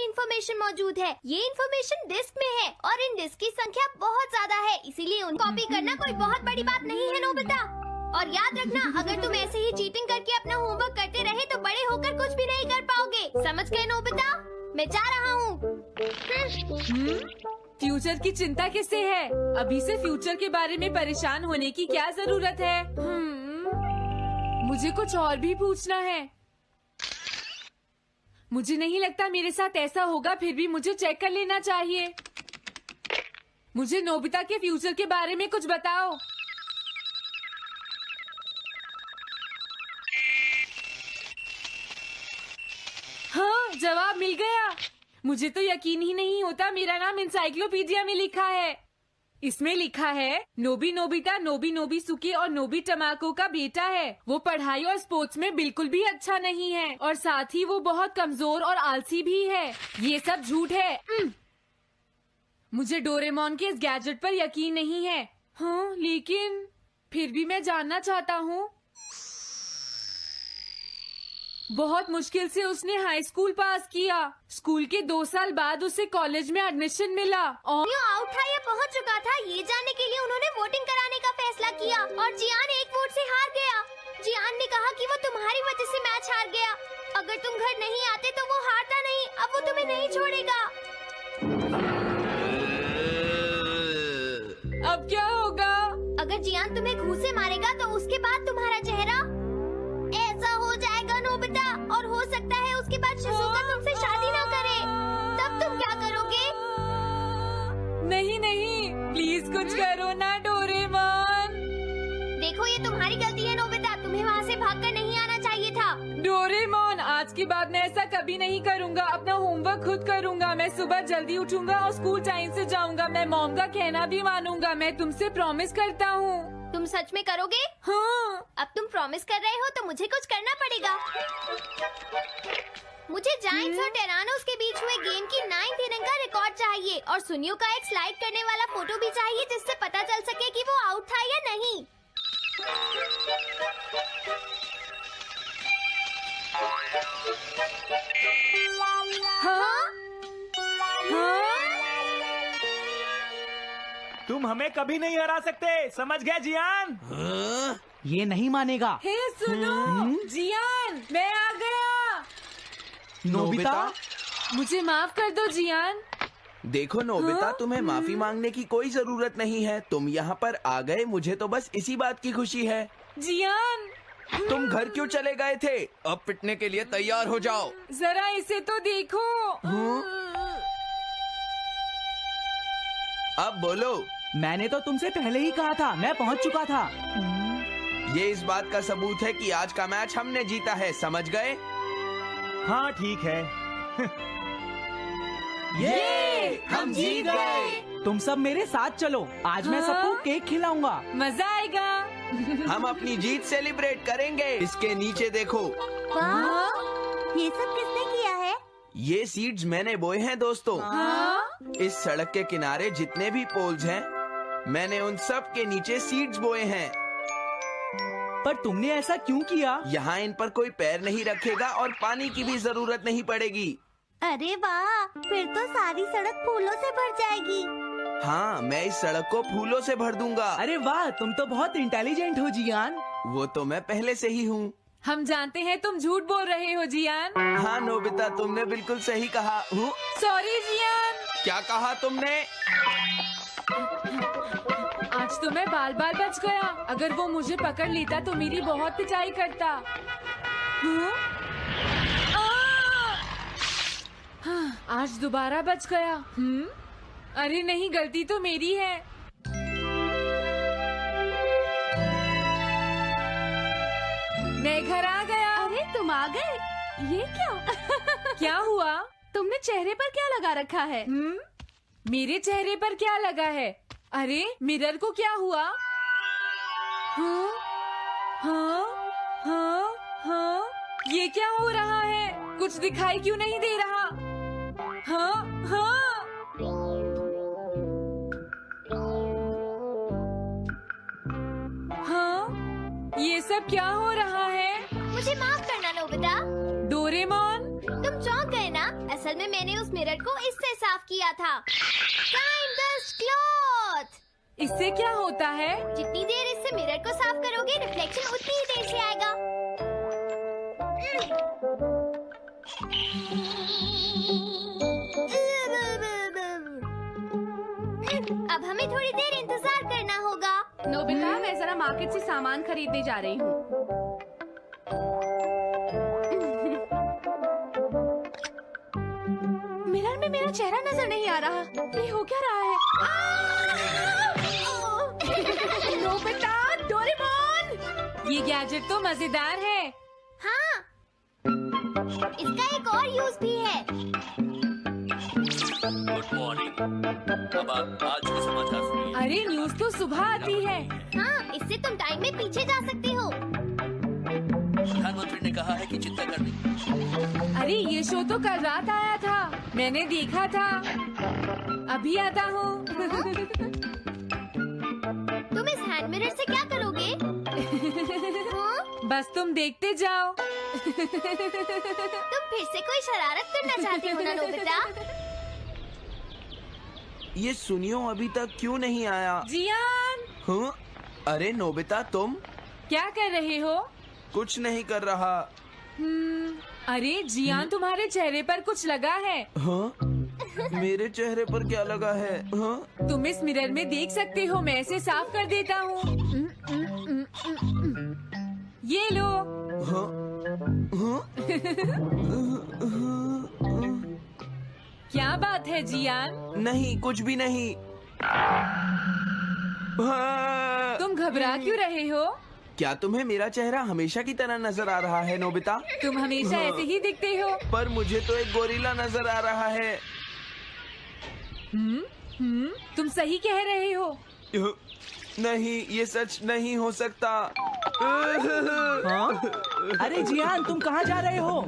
Information मौजूद है। ये इंफॉर्मेशन डिस्क में है और इन डिस्क की संख्या बहुत ज्यादा है, इसीलिए उन कॉपी करना कोई बहुत बड़ी बात नहीं है नोबिता। और याद रखना, अगर तुम ऐसे ही चीटिंग करके अपना होमवर्क करते रहे तो बड़े होकर कुछ भी नहीं कर पाओगे। समझ गए नोबिता? मैं जा रहा हूँ। फ्यूचर की चिंता किससे है? अभी से फ्यूचर के बारे में परेशान होने की क्या जरूरत है? मुझे कुछ और भी पूछना है। मुझे नहीं लगता मेरे साथ ऐसा होगा, फिर भी मुझे चेक कर लेना चाहिए। मुझे नोबिता के फ्यूचर के बारे में कुछ बताओ। हाँ, जवाब मिल गया। मुझे तो यकीन ही नहीं होता, मेरा नाम इंसाइक्लोपीडिया में लिखा है। इसमें लिखा है नोबी नोबिता नोबी नोबिसुकी और नोबी टमाको का बेटा है। वो पढ़ाई और स्पोर्ट्स में बिल्कुल भी अच्छा नहीं है और साथ ही वो बहुत कमजोर और आलसी भी है। ये सब झूठ है। मुझे डोरेमोन के इस गैजेट पर यकीन नहीं है। हाँ, लेकिन फिर भी मैं जानना चाहता हूँ। बहुत मुश्किल से उसने हाई स्कूल पास किया। स्कूल के 2 साल बाद उसे कॉलेज में एडमिशन मिला और आउट था या पहुंच चुका था, ये जानने के लिए उन्होंने वोटिंग कराने का फैसला किया और जियान 1 वोट से हार गया। जियान ने कहा कि वो तुम्हारी वजह से मैच हार गया। अगर तुम घर नहीं आते तो वो हारता नहीं। अब वो तुम्हें नहीं छोड़ेगा। अब क्या होगा? अगर जियान तुम्हें घूंसे मारेगा तो उसके बाद तुम्हारा चेहरा ऐसा हो जाएगा नोबिता, और हो सकता है उसके बाद शिज़ुका तुमसे शादी ना करे। तब तुम क्या करोगे? नहीं नहीं, प्लीज कुछ करो ना डोरेमोन। देखो, ये तुम्हारी गलती है नोबिता, तुम्हें वहाँ से भागकर नहीं आना चाहिए था। डोरेमोन, आज के बाद मैं ऐसा कभी नहीं करूँगा। अपना होमवर्क खुद करूँगा। मैं सुबह जल्दी उठूंगा और स्कूल टाइम से जाऊँगा। मैं मॉम का कहना भी मानूंगा। मैं तुमसे प्रॉमिस करता हूँ। तुम सच में करोगे? हाँ। अब तुम प्रॉमिस कर रहे हो तो मुझे कुछ करना पड़ेगा। मुझे जायंट्स और टेरानोस के बीच हुए गेम की 9th इनिंग का रिकॉर्ड चाहिए और सुनियो का एक स्लाइड करने वाला फोटो भी चाहिए, जिससे पता चल सके कि वो आउट था या नहीं। हाँ? हाँ? तुम हमें कभी नहीं हरा सकते, समझ गए जियान? ये नहीं मानेगा। हे सुनो, जियान, मैं आ गया। नोबिता, मुझे माफ कर दो जियान। देखो नोबिता, हाँ? तुम्हें माफी मांगने की कोई जरूरत नहीं है। तुम यहाँ पर आ गए, मुझे तो बस इसी बात की खुशी है। जियान, तुम घर क्यों चले गए थे? अब पिटने के लिए तैयार हो जाओ। जरा इसे तो देखो। अब बोलो। मैंने तो तुमसे पहले ही कहा था, मैं पहुंच चुका था। ये इस बात का सबूत है कि आज का मैच हमने जीता है, समझ गए? हाँ ठीक है। ये हम जीत गए। तुम सब मेरे साथ चलो, आज मैं सबको केक खिलाऊंगा। मजा आएगा। हम अपनी जीत सेलिब्रेट करेंगे। इसके नीचे देखो। वाह, ये सब किसने किया है? ये सीड्स मैंने बोए हैं दोस्तों। इस सड़क के किनारे जितने भी पोल्स हैं, मैंने उन सब के नीचे सीड्स बोए हैं। पर तुमने ऐसा क्यों किया? यहाँ इन पर कोई पैर नहीं रखेगा और पानी की भी जरूरत नहीं पड़ेगी। अरे वाह, फिर तो सारी सड़क फूलों से भर जाएगी। हाँ, मैं इस सड़क को फूलों से भर दूंगा। अरे वाह, तुम तो बहुत इंटेलिजेंट हो जियान। वो तो मैं पहले से ही हूँ। हम जानते हैं तुम झूठ बोल रहे हो जियान। हाँ नोबिता, तुमने बिल्कुल सही कहा। Sorry Gian. क्या कहा तुमने? आज तो मैं बाल बाल बच गया। अगर वो मुझे पकड़ लेता तो मेरी बहुत पिटाई करता। आज दोबारा बच गया। अरे नहीं, गलती तो मेरी है। मैं घर आ गया। अरे तुम आ गए, ये क्या? क्या हुआ? तुमने चेहरे पर क्या लगा रखा है? मेरे चेहरे पर क्या लगा है? अरे मिरर को क्या हुआ? हाँ, हाँ, हाँ, हाँ, ये क्या हो रहा है? कुछ दिखाई क्यों नहीं दे रहा? हाँ, हाँ। हाँ, ये सब क्या हो रहा है? मुझे माफ करना नोबिता। डोरेमोन, तुम चौंक गए ना? असल में मैंने उस मिरर को इससे साफ किया था। Time dust cloth. इससे क्या होता है? जितनी देर इससे मिरर को साफ करोगे रिफ्लेक्शन उतनी ही देर से आएगा। अब हमें थोड़ी देर इंतजार करना होगा। नोबिता, मैं जरा मार्केट से सामान खरीदने जा रही हूँ। मिरर में मेरा चेहरा नजर नहीं आ रहा। ये हो क्या रहा है? Nobita, Doraemon! ये गैजेट तो मजेदार है। हाँ, इसका एक और यूज भी है। Good morning. अब आप आज के समाचार सुनिए। अरे न्यूज तो सुबह आती है। हाँ, इससे तुम टाइम में पीछे जा सकते हो। प्रधानमंत्री ने कहा है कि चिंता करनी। अरे ये शो तो कल रात आया था, मैंने देखा था। अभी आता हूँ। तुम इस हैंड मिरर से क्या करोगे? हाँ? बस तुम देखते जाओ। तुम फिर से कोई शरारत करना चाहते हो ना नोबिता? ये सुनियो अभी तक क्यों नहीं आया? जियान, हाँ? अरे नोबिता तुम क्या कर रहे हो? कुछ नहीं कर रहा। अरे जियान, तुम्हारे चेहरे पर कुछ लगा है। हाँ? मेरे चेहरे पर क्या लगा है? हाँ? तुम इस मिरर में देख सकते हो, मैं इसे साफ कर देता हूँ। ये लो। हाँ? हाँ? क्या बात है जियान? नहीं, कुछ भी नहीं। हाँ। तुम घबरा क्यों रहे हो? क्या तुम्हें मेरा चेहरा हमेशा की तरह नजर आ रहा है नोबिता? तुम हमेशा ऐसे ही दिखते हो। पर मुझे तो एक गोरिल्ला नजर आ रहा है। तुम सही कह रहे हो। नहीं, ये सच नहीं हो सकता। हाँ? अरे जियान, तुम कहाँ जा रहे हो?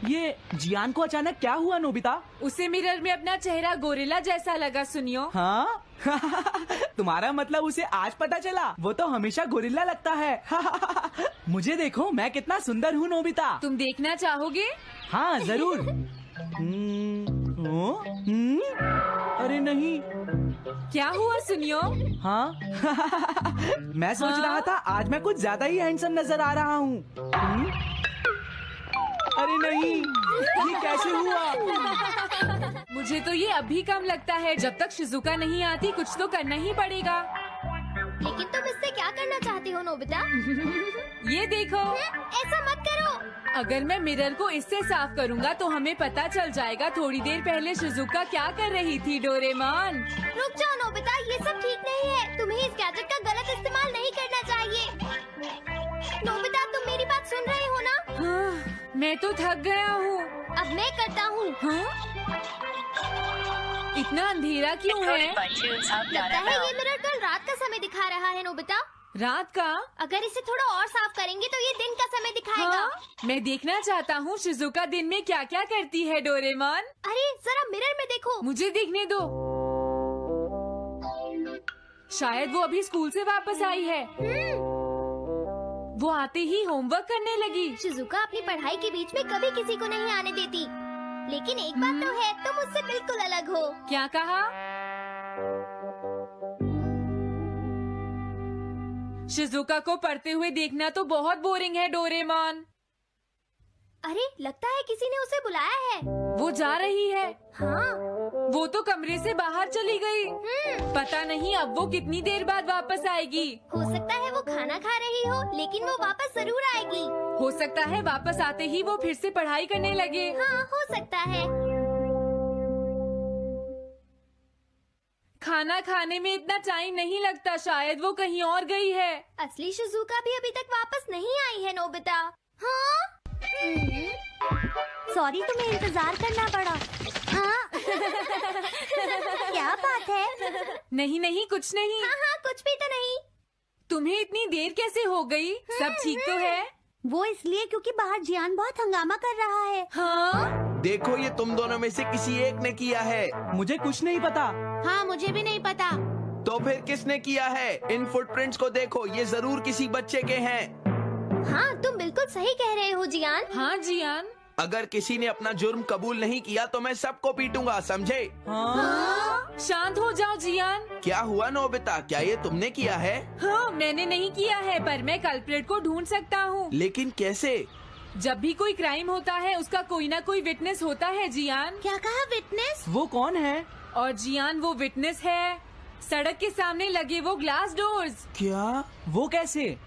ये जियान को अचानक क्या हुआ नोबिता? उसे मिरर में अपना चेहरा गोरिल्ला जैसा लगा। सुनियो। हाँ? तुम्हारा मतलब उसे आज पता चला? वो तो हमेशा गोरिल्ला लगता है। मुझे देखो, मैं कितना सुंदर हूँ नोबिता। तुम देखना चाहोगे? हाँ जरूर। अरे नहीं। क्या हुआ सुनियो? हाँ? मैं सोच रहा था आज मैं कुछ ज्यादा ही हैंडसम नजर आ रहा हूँ। अरे नहीं, ये कैसे हुआ? मुझे तो ये अभी कम लगता है। जब तक शिजुका नहीं आती कुछ तो करना ही पड़ेगा। लेकिन तुम इससे क्या करना चाहते हो नोबिता? ये देखो, ऐसा मत करो। अगर मैं मिरर को इससे साफ करूंगा तो हमें पता चल जाएगा थोड़ी देर पहले शिजुका क्या कर रही थी। डोरेमोन, रुक जाओ नोबिता, ये सब ठीक नहीं है। तुम्हें इस गैजेट का गलत इस्तेमाल नहीं करना चाहिए। नोबिता, तुम मेरी बात सुन रहे हो ना? हाँ, मैं तो थक गया हूँ। अब मैं करता हूँ। हाँ? इतना अंधेरा क्यों है? लगता है ये मिरर कल रात का समय दिखा रहा है नोबिता। रात का? अगर इसे थोड़ा और साफ करेंगे तो ये दिन का समय दिखाएगा। हाँ? मैं देखना चाहता हूँ शिजुका दिन में क्या क्या करती है। डोरेमोन, अरे जरा मिरर में देखो। मुझे देखने दो। शायद वो अभी स्कूल से वापस आई है। वो आते ही होमवर्क करने लगी। शिजुका अपनी पढ़ाई के बीच में कभी किसी को नहीं आने देती। लेकिन एक बात तो है, तुम उससे बिल्कुल अलग हो। क्या कहा? शिजुका को पढ़ते हुए देखना तो बहुत बोरिंग है डोरेमोन। अरे लगता है किसी ने उसे बुलाया है। वो जा रही है। हाँ। वो तो कमरे से बाहर चली गई। पता नहीं अब वो कितनी देर बाद वापस आएगी। हो सकता है वो खाना खा रही हो, लेकिन वो वापस जरूर आएगी। हो सकता है वापस आते ही वो फिर से पढ़ाई करने लगे। हाँ, हो सकता है। खाना खाने में इतना टाइम नहीं लगता, शायद वो कहीं और गई है। असली शिजुका भी अभी तक वापस नहीं आई है नोबिता। हाँ? सॉरी, तुम्हें इंतजार करना पड़ा। हाँ? क्या बात है? नहीं नहीं, कुछ नहीं। हाँ हाँ, कुछ भी तो नहीं। तुम्हें इतनी देर कैसे हो गई? सब ठीक तो है? वो इसलिए क्योंकि बाहर जियान बहुत हंगामा कर रहा है। हाँ? देखो, ये तुम दोनों में से किसी एक ने किया है। मुझे कुछ नहीं पता। हाँ, मुझे भी नहीं पता। तो फिर किसने किया है? इन फुटप्रिंट्स को देखो, ये जरूर किसी बच्चे के हैं। हाँ, तुम बिल्कुल सही कह रहे हो जियान। हाँ जियान, अगर किसी ने अपना जुर्म कबूल नहीं किया तो मैं सबको पीटूंगा, समझे? हाँ? शांत हो जाओ जियान। क्या हुआ नोबिता, क्या ये तुमने किया है? हाँ, मैंने नहीं किया है, पर मैं कल्प्रेट को ढूंढ सकता हूँ। लेकिन कैसे? जब भी कोई क्राइम होता है उसका कोई ना कोई विटनेस होता है जियान। क्या कहा विटनेस? वो कौन है? और जियान वो विटनेस है। सड़क के सामने लगे वो ग्लास डोर्स। क्या? वो कैसे?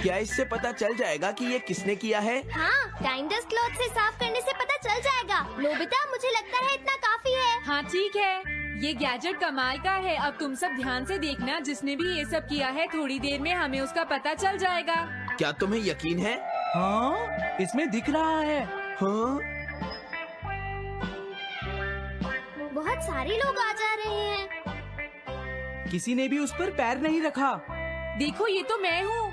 क्या इससे पता चल जाएगा कि ये किसने किया है? हाँ, टाइम डस्ट क्लॉथ से साफ करने से पता चल जाएगा। नोबिता, मुझे लगता है इतना काफी है। हाँ ठीक है, ये गैजेट कमाल का है। अब तुम सब ध्यान से देखना, जिसने भी ये सब किया है थोड़ी देर में हमें उसका पता चल जाएगा। क्या तुम्हें यकीन है? हाँ, इसमें दिख रहा है। हाँ? बहुत सारे लोग आ जा रहे हैं। किसी ने भी उस पर पैर नहीं रखा। देखो, ये तो मैं हूँ।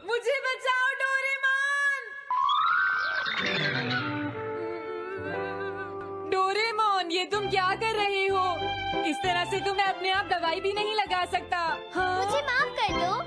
मुझे बचाओ डोरेमोन। डोरेमोन, ये तुम क्या कर रहे हो? इस तरह से तो मैं अपने आप दवाई भी नहीं लगा सकता। हाँ? मुझे माफ कर दो।